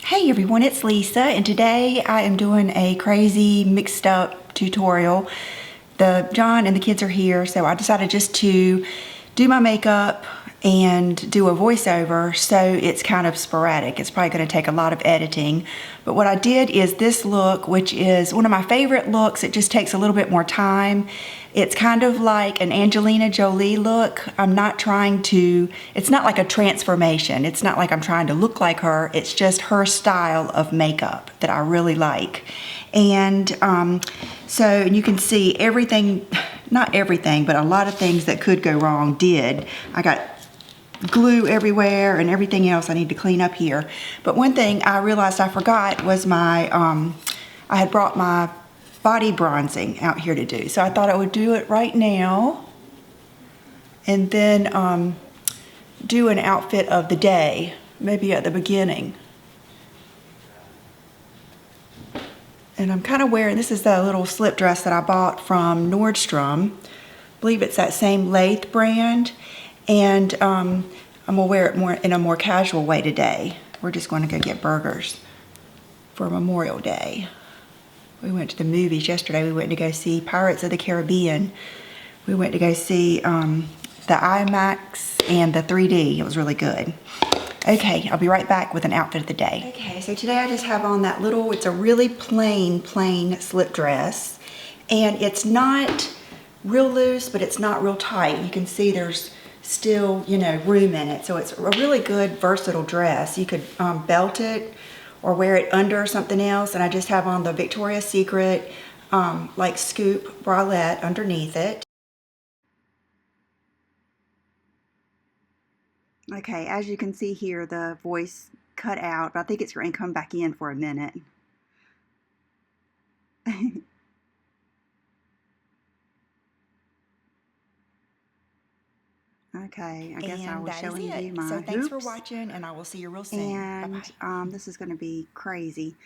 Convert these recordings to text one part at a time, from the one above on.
Hey everyone, it's Lisa, and today I am doing a crazy mixed up tutorial. John and the kids are here, so I decided just to do my makeup and do a voiceover, so it's kind of sporadic. It's probably going to take a lot of editing, but what I did is this look, which is one of my favorite looks. It just takes a little bit more time. It's kind of like an Angelina Jolie look. It's not like a transformation. It's not like I'm trying to look like her. It's just her style of makeup that I really like. And so you can see everything, not everything, but a lot of things that could go wrong did. I got glue everywhere and everything else I need to clean up here. But one thing I realized I forgot was I had brought my body bronzing out here to do. So I thought I would do it right now and then do an outfit of the day, maybe at the beginning. And I'm kind of wearing, this is the little slip dress that I bought from Nordstrom. I believe it's that same Lathe brand. And I'm gonna wear it in a more casual way today. We're just going to go get burgers for Memorial Day. We went to the movies yesterday. We went to go see Pirates of the Caribbean. We went to go see the IMAX and the 3D. It was really good. Okay, I'll be right back with an outfit of the day. Okay, so today I just have on that little, it's a really plain slip dress. And it's not real loose, but it's not real tight. You can see there's still, room in it. So it's a really good, versatile dress. You could belt it or wear it under something else. And I just have on the Victoria's Secret, like scoop bralette underneath it. Okay, as you can see here, the voice cut out, but I think it's going to come back in for a minute. Okay, I guess I was showing you my So thanks for hoops. watching, and I will see you real soon. And Bye-bye. this is going to be crazy.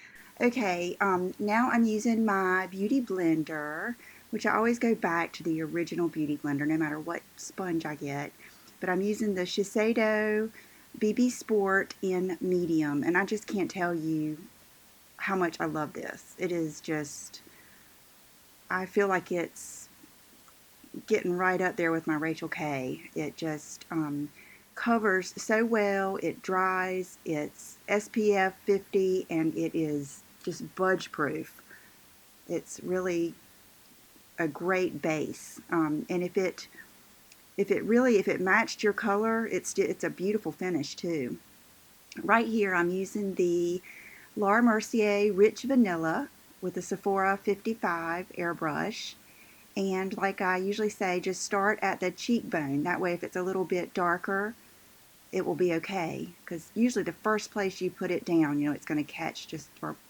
Okay, now I'm using my Beauty Blender, which I always go back to the original Beauty Blender no matter what sponge I get. But I'm using the Shiseido BB Sport in medium, and I just can't tell you how much I love this. It is just, I feel like it's getting right up there with my Rachel K. It just covers so well, it dries, it's SPF 50, and it is just budge proof. It's really a great base, and if it matched your color, it's a beautiful finish too. Right here I'm using the Laura Mercier Rich Vanilla with the Sephora 55 airbrush. And like I usually say, just start at the cheekbone. That way if it's a little bit darker, it will be okay. Because usually the first place you put it down, it's going to catch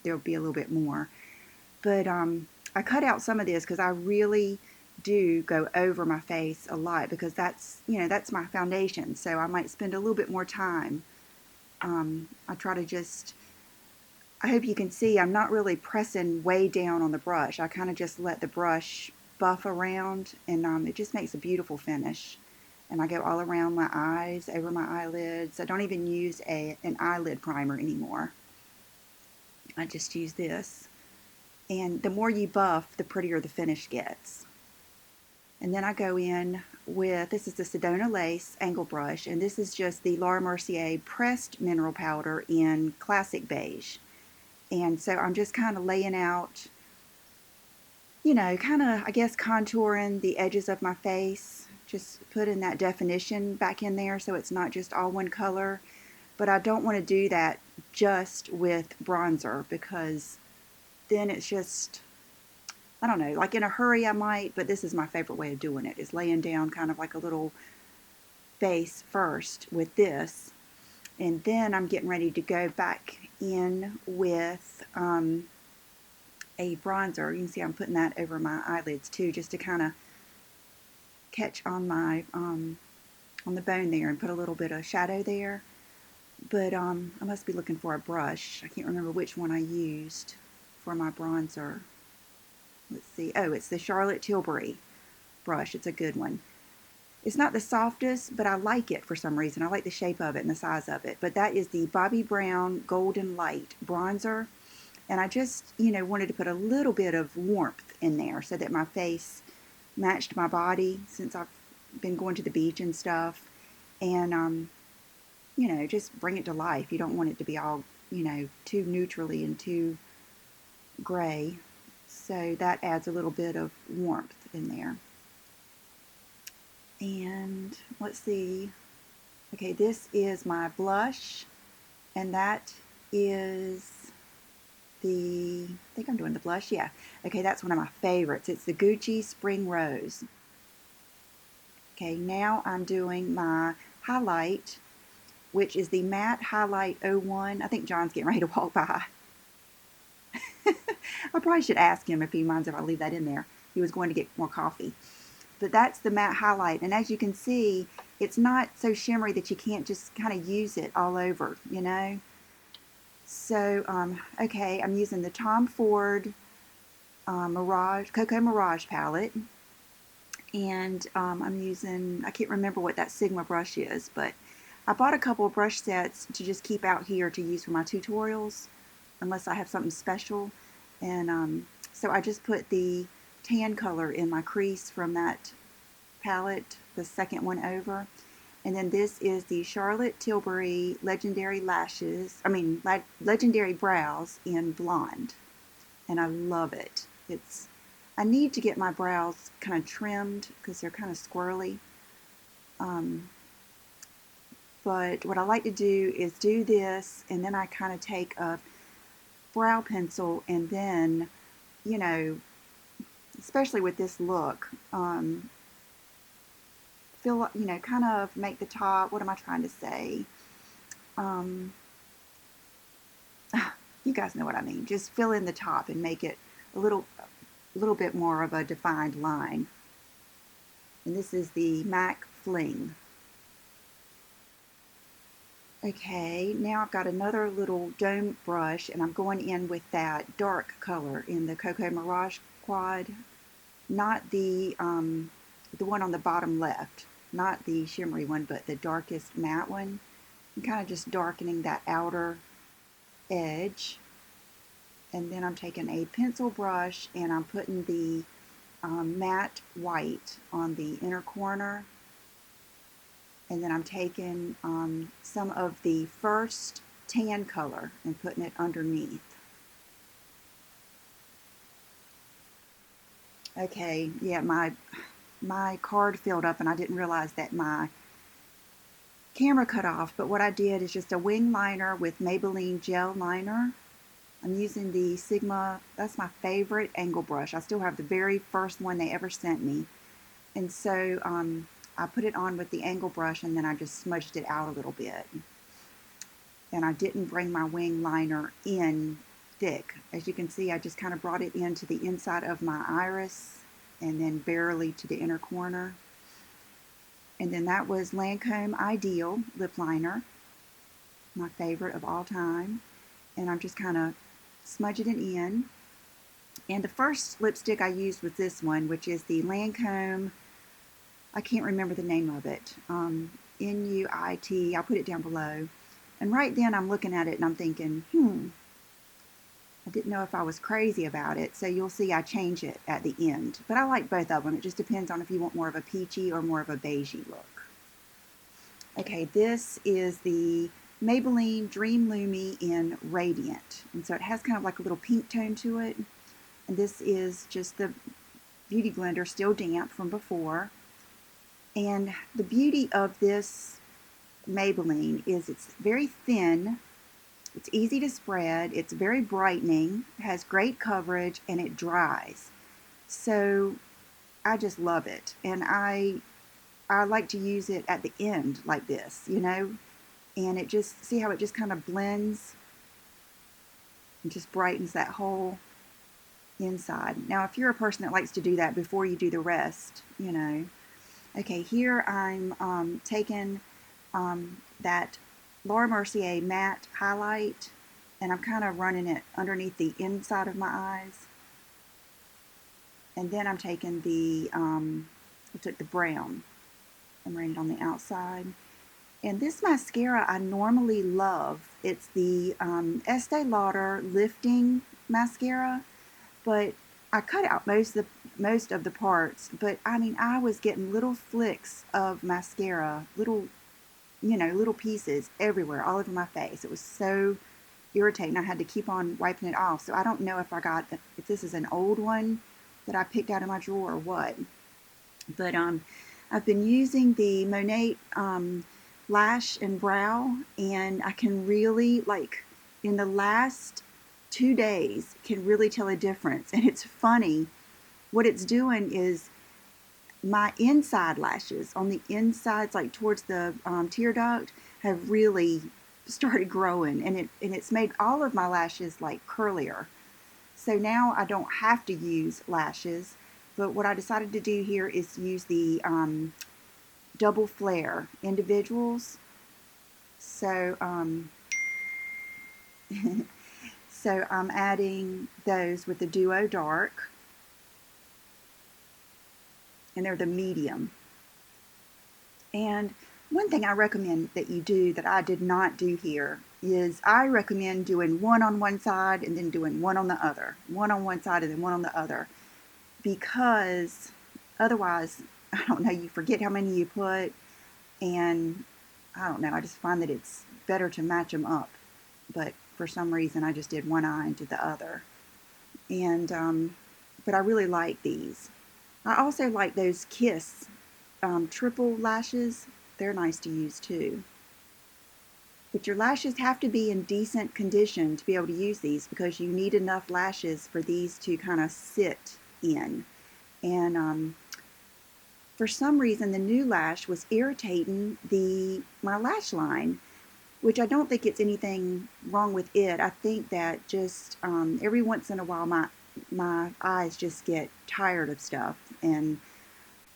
there'll be a little bit more. But I cut out some of this because I really do go over my face a lot because that's my foundation. So I might spend a little bit more time. I try to just, I hope you can see I'm not really pressing way down on the brush. I kind of just let the brush buff around, and it just makes a beautiful finish. And I go all around my eyes, over my eyelids. I don't even use an eyelid primer anymore. I just use this. And the more you buff, the prettier the finish gets. And then I go in with, this is the Sedona Lace Angle Brush, and this is just the Laura Mercier Pressed Mineral Powder in Classic Beige. And so I'm just kind of laying out, kind of, I guess, contouring the edges of my face, just putting that definition back in there so it's not just all one color. But I don't want to do that just with bronzer because then it's just, I don't know, like in a hurry I might, but this is my favorite way of doing it, is laying down kind of like a little base first with this. And then I'm getting ready to go back in with a bronzer. You can see I'm putting that over my eyelids too, just to kind of catch on my on the bone there and put a little bit of shadow there. But I must be looking for a brush. I can't remember which one I used for my bronzer. Let's see. Oh, it's the Charlotte Tilbury brush. It's a good one. It's not the softest, but I like it for some reason. I like the shape of it and the size of it. But that is the Bobbi Brown Golden Light Bronzer. And I just, wanted to put a little bit of warmth in there so that my face matched my body since I've been going to the beach and stuff. And, just bring it to life. You don't want it to be all, too neutrally and too gray. So that adds a little bit of warmth in there. And let's see. Okay, this is my blush, and that is I think I'm doing the blush, yeah. Okay, that's one of my favorites. It's the Gucci Spring Rose. Okay, now I'm doing my highlight, which is the Matte Highlight 01. I think John's getting ready to walk by. I probably should ask him if he minds if I leave that in there. He was going to get more coffee. But that's the matte highlight, and as you can see, it's not so shimmery that you can't just kind of use it all over, So, okay, I'm using the Tom Ford Cocoa Mirage palette, and I'm using, I can't remember what that Sigma brush is, but I bought a couple of brush sets to just keep out here to use for my tutorials, unless I have something special, and so I just put the tan color in my crease from that palette, the second one over. And then this is the Charlotte Tilbury Legendary Legendary Brows in Blonde. And I love it. I need to get my brows kind of trimmed because they're kind of squirrely. But what I like to do is do this, and then I kind of take a brow pencil and then, especially with this look, kind of make the top, what am I trying to say? You guys know what I mean. Just fill in the top and make it a little bit more of a defined line. And this is the MAC Fling. Okay, now I've got another little dome brush, and I'm going in with that dark color in the Cocoa Mirage Quad, not the one on the bottom left, not the shimmery one, but the darkest matte one. I'm kind of just darkening that outer edge, and then I'm taking a pencil brush and I'm putting the matte white on the inner corner. And then I'm taking some of the first tan color and putting it underneath. Okay, yeah, my card filled up and I didn't realize that my camera cut off, but what I did is just a wing liner with Maybelline gel liner. I'm using the Sigma, that's my favorite angle brush. I still have the very first one they ever sent me. And so I put it on with the angle brush and then I just smudged it out a little bit. And I didn't bring my wing liner in thick. As you can see, I just kind of brought it into the inside of my iris and then barely to the inner corner. And then that was Lancome Ideal lip liner, my favorite of all time. And I'm just kind of smudging it in. And the first lipstick I used was this one, which is the Lancome, I can't remember the name of it, N-U-I-T, I'll put it down below. And right then I'm looking at it and I'm thinking, I didn't know if I was crazy about it, so you'll see I change it at the end. But I like both of them. It just depends on if you want more of a peachy or more of a beigey look. Okay, this is the Maybelline Dream Lumi in Radiant. And so it has kind of like a little pink tone to it. And this is just the Beauty Blender, still damp from before. And the beauty of this Maybelline is it's very thin. It's easy to spread, it's very brightening, has great coverage, and it dries. So I just love it. And I like to use it at the end like this, and it just, see how it just kind of blends and just brightens that whole inside. Now, if you're a person that likes to do that before you do the rest, Okay, here I'm taking that Laura Mercier matte highlight, and I'm kind of running it underneath the inside of my eyes. And then I'm taking I took the brown I'm running it on the outside. And this mascara I normally love. It's the Estee Lauder Lifting Mascara, but I cut out most of the parts. But I mean, I was getting little flicks of mascara, little, you know, little pieces everywhere, all over my face. It was so irritating. I had to keep on wiping it off. So I don't know if this is an old one that I picked out of my drawer or what. But I've been using the Monat Lash and Brow, and I can really, like, in the last 2 days, can really tell a difference. And it's funny, what it's doing is my inside lashes on the insides, like towards the tear duct, have really started growing, and it's made all of my lashes like curlier. So now I don't have to use lashes, but what I decided to do here is use the double flare individuals. So so I'm adding those with the Duo Dark, and they're the medium. And one thing I recommend that you do that I did not do here is I recommend doing one on one side and then doing one on the other. One on one side and then one on the other. Because otherwise, I don't know, you forget how many you put, and I don't know, I just find that it's better to match them up. But for some reason, I just did one eye into the other. And, but I really like these. I also like those Kiss triple lashes. They're nice to use too. But your lashes have to be in decent condition to be able to use these, because you need enough lashes for these to kind of sit in. And for some reason, the new lash was irritating my lash line, which I don't think it's anything wrong with it. I think that just every once in a while my eyes just get tired of stuff, and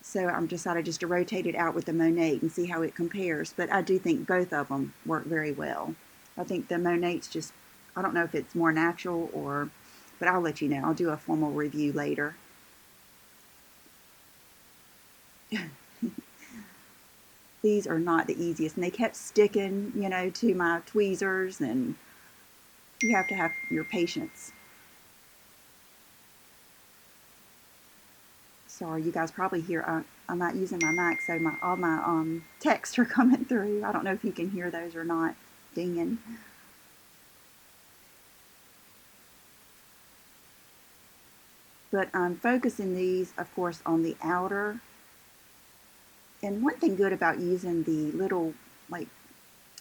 so I'm decided just to rotate it out with the Monat and see how it compares. But I do think both of them work very well. I think the Monat's just, I don't know if it's more natural or, but I'll let you know. I'll do a formal review later. These are not the easiest, and they kept sticking, you know, to my tweezers, and you have to have your patience. Sorry, you guys probably hear, I'm not using my Mac, so all my texts are coming through. I don't know if you can hear those or not dinging. But I'm focusing these, of course, on the outer. And one thing good about using the little, like,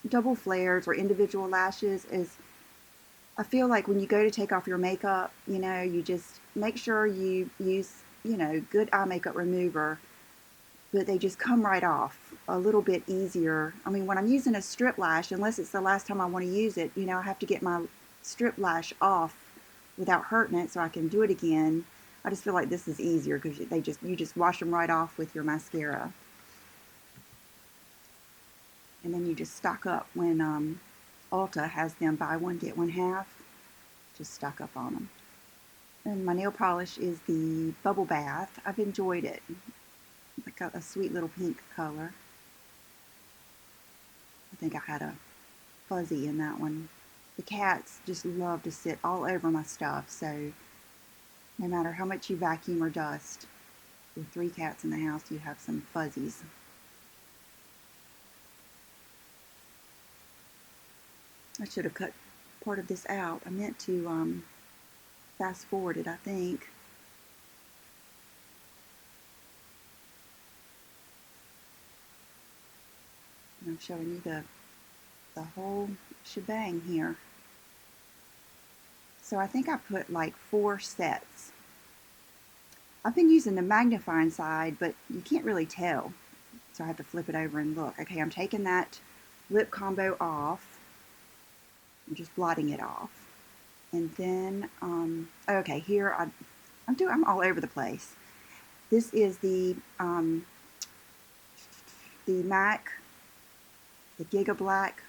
double flares or individual lashes is I feel like when you go to take off your makeup, you know, you just make sure you use, you know, good eye makeup remover, but they just come right off a little bit easier. I mean, when I'm using a strip lash, unless it's the last time I want to use it, you know, I have to get my strip lash off without hurting it so I can do it again. I just feel like this is easier because you just wash them right off with your mascara. And then you just stock up when Ulta has them buy one, get one half. Just stock up on them. And my nail polish is the Bubble Bath. I've enjoyed it. It's got a sweet little pink color. I think I had a fuzzy in that one. The cats just love to sit all over my stuff, so no matter how much you vacuum or dust, with 3 cats in the house, you have some fuzzies. I should have cut part of this out. I meant to fast forward it, I think. And I'm showing you the whole shebang here. So I think I put like 4 sets. I've been using the magnifying side, but you can't really tell. So I have to flip it over and look. Okay, I'm taking that lip combo off. I'm just blotting it off. And then, okay, here I'm all over the place. This is the MAC, the Giga Black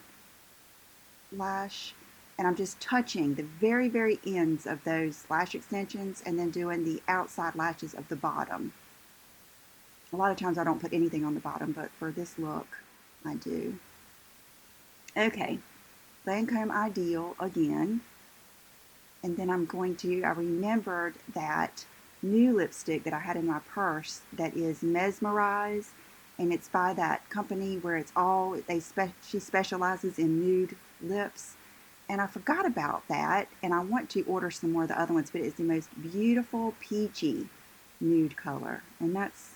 lash, and I'm just touching the very, very ends of those lash extensions and then doing the outside lashes of the bottom. A lot of times I don't put anything on the bottom, but for this look, I do. Okay, Lancome Ideal again. And then I'm going to, I remembered that new lipstick that I had in my purse that is Mesmerize, and it's by that company where it's all, she specializes in nude lips. And I forgot about that, and I want to order some more of the other ones, but it's the most beautiful peachy nude color, and that's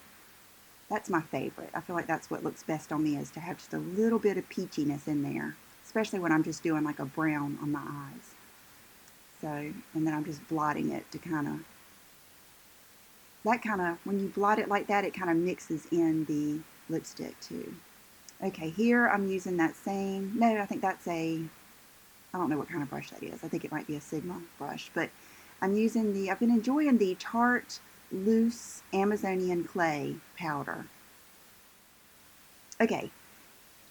my favorite. I feel like that's what looks best on me, is to have just a little bit of peachiness in there, especially when I'm just doing like a brown on my eyes. So, and then I'm just blotting it to when you blot it like that, it kind of mixes in the lipstick too. Okay, here I'm using that same, no, I think that's I don't know what kind of brush that is. I think it might be a Sigma brush, but I've been enjoying the Tarte Loose Amazonian Clay powder. Okay,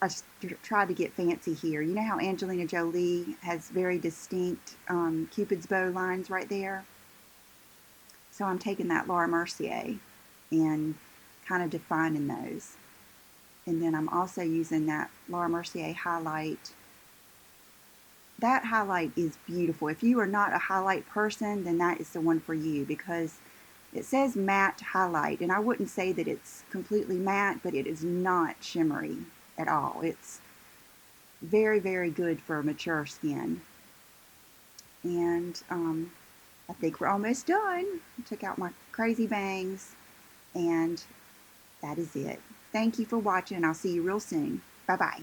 I just tried to get fancy here. You know how Angelina Jolie has very distinct Cupid's bow lines right there? So I'm taking that Laura Mercier and kind of defining those. And then I'm also using that Laura Mercier highlight. That highlight is beautiful. If you are not a highlight person, then that is the one for you, because it says matte highlight, and I wouldn't say that it's completely matte, but it is not shimmery at all. It's very, very good for mature skin. And I think we're almost done. I took out my crazy bangs, and that is it. Thank you for watching, and I'll see you real soon. Bye-bye.